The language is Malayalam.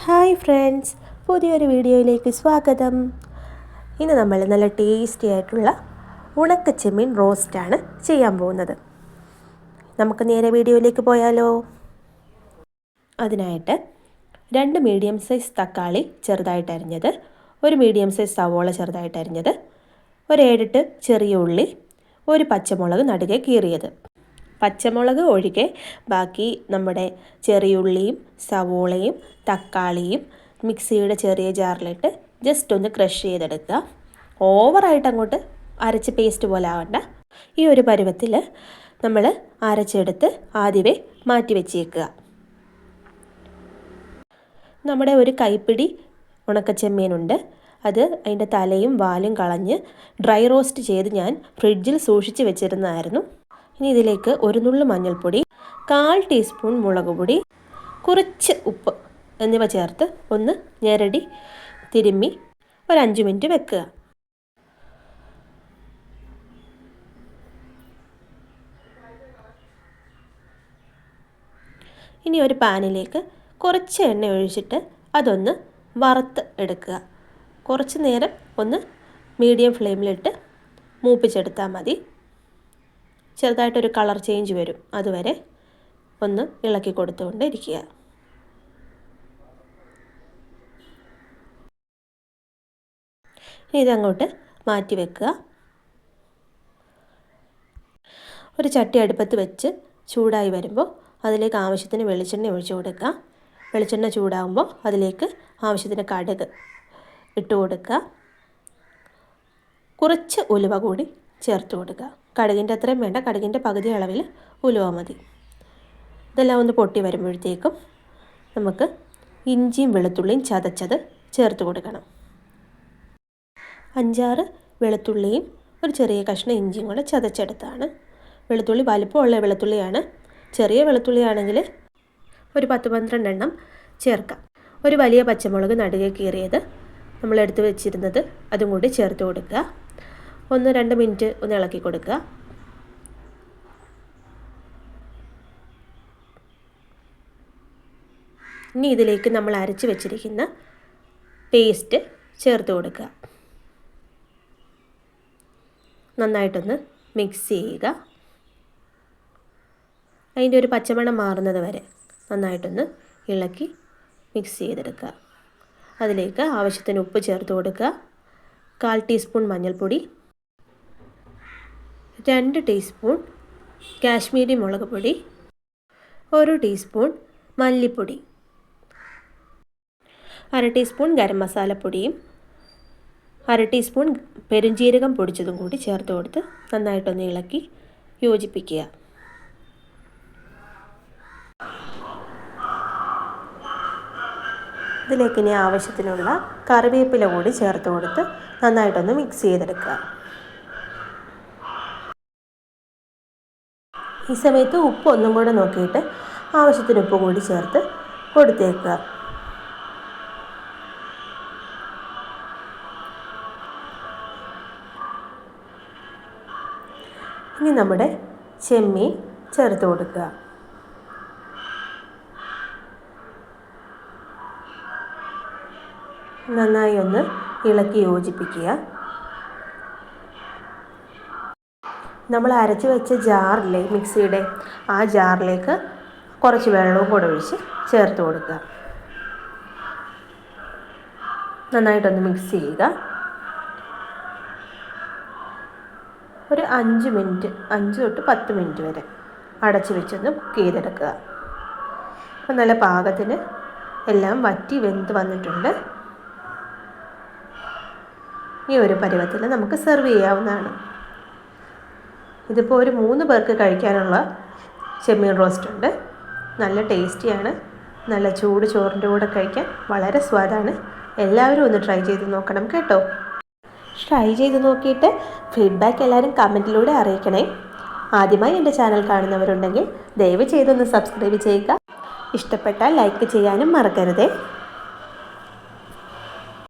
ഹായ് ഫ്രണ്ട്സ്, പുതിയൊരു വീഡിയോയിലേക്ക് സ്വാഗതം. ഇന്ന് നമ്മൾ നല്ല ടേസ്റ്റി ആയിട്ടുള്ള ഉണക്കച്ചെമ്മീൻ റോസ്റ്റാണ് ചെയ്യാൻ പോകുന്നത്. നമുക്ക് നേരെ വീഡിയോയിലേക്ക് പോയാലോ. അതിനായിട്ട് 2 മീഡിയം സൈസ് തക്കാളി ചെറുതായിട്ട് അരിഞ്ഞത്, 1 മീഡിയം സൈസ് സവോള ചെറുതായിട്ട് അരിഞ്ഞത്, ഒരു 7-8 ചെറിയ ഉള്ളി, ഒരു പച്ചമുളക് നടുകെ കീറിയത്. പച്ചമുളക് ഒഴികെ ബാക്കി നമ്മുടെ ചെറിയുള്ളിയും സവോളയും തക്കാളിയും മിക്സിയുടെ ചെറിയ ജാറിലിട്ട് ജസ്റ്റ് ഒന്ന് ക്രഷ് ചെയ്തെടുക്കുക. ഓവറായിട്ട് അങ്ങോട്ട് അരച്ച് പേസ്റ്റ് പോലെ ആവണ്ട. ഈ ഒരു പരുവത്തിൽ നമ്മൾ അരച്ചെടുത്ത് ആദ്യമേ മാറ്റി വെച്ചേക്കുക. നമ്മുടെ ഒരു കൈപ്പിടി ഉണക്കച്ചെമ്മീനുണ്ട്. അത് അതിൻ്റെ തലയും വാലും കളഞ്ഞ് ഡ്രൈ റോസ്റ്റ് ചെയ്ത് ഞാൻ ഫ്രിഡ്ജിൽ സൂക്ഷിച്ച് വെച്ചിരുന്നതായിരുന്നു. ഇനി ഇതിലേക്ക് 1 നുള്ളു മഞ്ഞൾപ്പൊടി, 1/4 ടീസ്പൂൺ മുളക് പൊടി, കുറച്ച് ഉപ്പ് എന്നിവ ചേർത്ത് ഒന്ന് ഞെരടി തിരുമ്മി ഒരു 5 മിനിറ്റ് വെക്കുക. ഇനി ഒരു പാനിലേക്ക് കുറച്ച് എണ്ണ ഒഴിച്ചിട്ട് അതൊന്ന് വറുത്ത് എടുക്കുക. കുറച്ച് നേരം ഒന്ന് മീഡിയം ഫ്ലെയിമിലിട്ട് മൂപ്പിച്ചെടുത്താൽ മതി. ചെറുതായിട്ടൊരു കളർ ചേഞ്ച് വരും, അതുവരെ ഒന്ന് ഇളക്കി കൊടുത്തുകൊണ്ട് ഇരിക്കുക. ഇതങ്ങോട്ട് മാറ്റി വെക്കുക. ഒരു ചട്ടി അടുപ്പത്ത് വെച്ച് ചൂടായി വരുമ്പോൾ അതിലേക്ക് ആവശ്യത്തിന് വെളിച്ചെണ്ണ ഒഴിച്ചു കൊടുക്കുക. വെളിച്ചെണ്ണ ചൂടാകുമ്പോൾ അതിലേക്ക് ആവശ്യത്തിന് കടുക് ഇട്ട് കൊടുക്കുക. കുറച്ച് ഉലുവ കൂടി ചേർത്ത് കൊടുക്കുക. കടുകിൻ്റെ അത്രയും വേണ്ട, കടുകിൻ്റെ പകുതി അളവിൽ ഉലുവ മതി. ഇതെല്ലാം ഒന്ന് പൊട്ടി വരുമ്പോഴത്തേക്കും നമുക്ക് ഇഞ്ചിയും വെളുത്തുള്ളിയും ചതച്ചത് ചേർത്ത് കൊടുക്കണം. 5-6 വെളുത്തുള്ളിയും ഒരു ചെറിയ കഷ്ണം ഇഞ്ചിയും കൂടെ ചതച്ചെടുത്താണ്. വെളുത്തുള്ളി വലിപ്പമുള്ള വെളുത്തുള്ളിയാണ്. ചെറിയ വെളുത്തുള്ളിയാണെങ്കിൽ ഒരു 10-12 എണ്ണം ചേർക്കാം. ഒരു വലിയ പച്ചമുളക് നടുകെ കീറിയത് നമ്മളെടുത്ത് വെച്ചിരുന്നത് അതും കൂടി ചേർത്ത് കൊടുക്കുക. 1-2 മിനിറ്റ് ഒന്ന് ഇളക്കി കൊടുക്കുക. ഇനി ഇതിലേക്ക് നമ്മൾ അരച്ച് വെച്ചിരിക്കുന്ന പേസ്റ്റ് ചേർത്ത് കൊടുക്കുക. നന്നായിട്ടൊന്ന് മിക്സ് ചെയ്യുക. അതിൻ്റെ ഒരു പച്ചമണം മാറുന്നത് വരെ നന്നായിട്ടൊന്ന് ഇളക്കി മിക്സ് ചെയ്തെടുക്കുക. അതിലേക്ക് ആവശ്യത്തിന് ഉപ്പ് ചേർത്ത് കൊടുക്കുക. 1/4 ടീസ്പൂൺ മഞ്ഞൾപ്പൊടി, 2 ടീസ്പൂൺ കാശ്മീരി മുളക് പൊടി, 1 ടീസ്പൂൺ മല്ലിപ്പൊടി, 1/2 ടീസ്പൂൺ ഗരം മസാലപ്പൊടിയും 1/2 ടീസ്പൂൺ പെരുംജീരകം പൊടിച്ചതും കൂടി ചേർത്ത് കൊടുത്ത് നന്നായിട്ടൊന്ന് ഇളക്കി യോജിപ്പിക്കുക. ഇതിലേക്ക് ഇനി ആവശ്യത്തിനുള്ള കറിവേപ്പില കൂടി ചേർത്ത് കൊടുത്ത് നന്നായിട്ടൊന്ന് മിക്സ് ചെയ്തെടുക്കുക. ഈ സമയത്ത് ഉപ്പ് ഒന്നും കൂടെ നോക്കിയിട്ട് ആവശ്യത്തിന് ഉപ്പ് കൂടി ചേർത്ത് കൊടുത്തേക്കുക. ഇനി നമ്മുടെ ചെമ്മീൻ ചേർത്ത് കൊടുക്കുക. നന്നായി ഒന്ന് ഇളക്കി യോജിപ്പിക്കുക. നമ്മൾ അരച്ച് വെച്ച ജാറിലെ മിക്സിയുടെ ആ ജാറിലേക്ക് കുറച്ച് വെള്ളവും കൂടെ ഒഴിച്ച് ചേർത്ത് കൊടുക്കുക. നന്നായിട്ടൊന്ന് മിക്സ് ചെയ്യുക. ഒരു 5 മിനിറ്റ്, 5 തൊട്ട് 10 മിനിറ്റ് വരെ അടച്ച് വെച്ചൊന്ന് കുക്ക് ചെയ്തെടുക്കുക. അപ്പം നല്ല പാകത്തിന് എല്ലാം വറ്റി വെന്ത് വന്നിട്ടുണ്ട്. ഈ ഒരു പരുവത്തിൽ നമുക്ക് സെർവ് ചെയ്യാവുന്നതാണ്. ഇതിപ്പോൾ ഒരു 3 പേർക്ക് കഴിക്കാനുള്ള ചെമ്മീൻ റോസ്റ്റ് ഉണ്ട്. നല്ല ടേസ്റ്റിയാണ്. നല്ല ചൂട് ചോറിൻ്റെ കൂടെ കഴിക്കാൻ വളരെ സ്വാദാണ്. എല്ലാവരും ഒന്ന് ട്രൈ ചെയ്ത് നോക്കണം കേട്ടോ. ട്രൈ ചെയ്ത് നോക്കിയിട്ട് ഫീഡ്ബാക്ക് എല്ലാവരും കമൻറ്റിലൂടെ അറിയിക്കണേ. ആദ്യമായി എൻ്റെ ചാനൽ കാണുന്നവരുണ്ടെങ്കിൽ ദയവ് ചെയ്തൊന്ന് സബ്സ്ക്രൈബ് ചെയ്യുക. ഇഷ്ടപ്പെട്ടാൽ ലൈക്ക് ചെയ്യാനും മറക്കരുതേ.